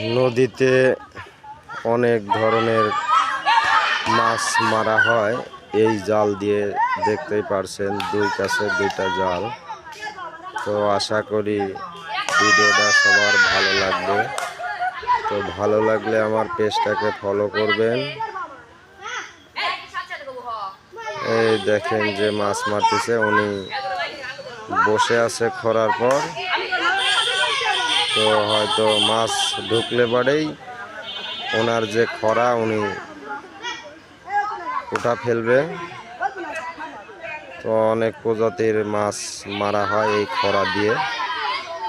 নদীতে অনেক ধরনের মাছ মারা হয় এই জাল দিয়ে। দেখতেই পারছেন দুই কাছে দুইটা জাল। তো আশা করি ভিডিওটা সবার ভালো লাগবে। তো ভালো লাগলে আমার পেজটাকে ফলো করবেন। এই দেখেন যে মাছ মারতেছে, উনি বসে আছে খরার পর। তো হয়তো মাছ ঢুকলে পরেই ওনার যে খরা উনি উঠা ফেলবে। তো অনেক প্রজাতির মাছ মারা হয় এই খরা দিয়ে।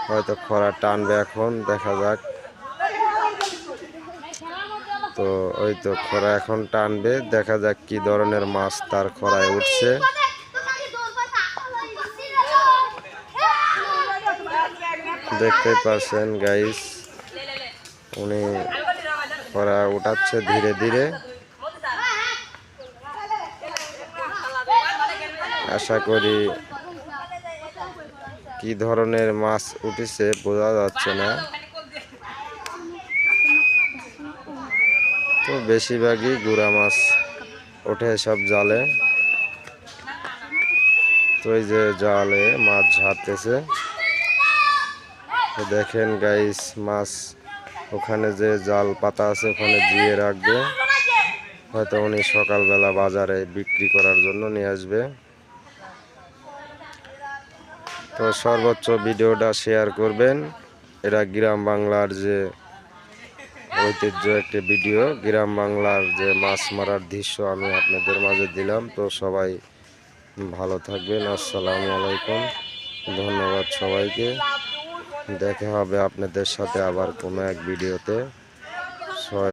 হয়তো খরা টানবে এখন, দেখা যাক। তো ওই তো খরা এখন টানবে, দেখা যাক কি ধরনের মাছ তার খরায় উঠছে। দেখতেই পাচ্ছেন গাইস, উনি খরা উঠাচ্ছে ধীরে ধীরে। আশা করি কি ধরনের মাছ উঠেছে বোঝা যাচ্ছে না। তো বেশিরভাগই গুড়া মাছ ওঠে সব জালে। তো এই যে জালে মাছ ঝাড়তেছে। তো দেখেন গাইস, মাছ ওখানে যে জাল পাতা আছে ওখানে জিয়ে রাখবে। হয়তো উনি সকালবেলা বাজারে বিক্রি করার জন্য নিয়ে আসবে। তো সর্বোচ্চ ভিডিওটা শেয়ার করবেন। এরা গ্রাম বাংলার যে ঐতিহ্য একটি ভিডিও, গ্রাম বাংলার যে মাছ মারার দৃশ্য আমি আপনাদের মাঝে দিলাম। তো সবাই ভালো থাকবেন। আসসালামু আলাইকুম, ধন্যবাদ সবাইকে। দেখা হবে আপনাদের সাথে আবার কোনো এক ভিডিওতে।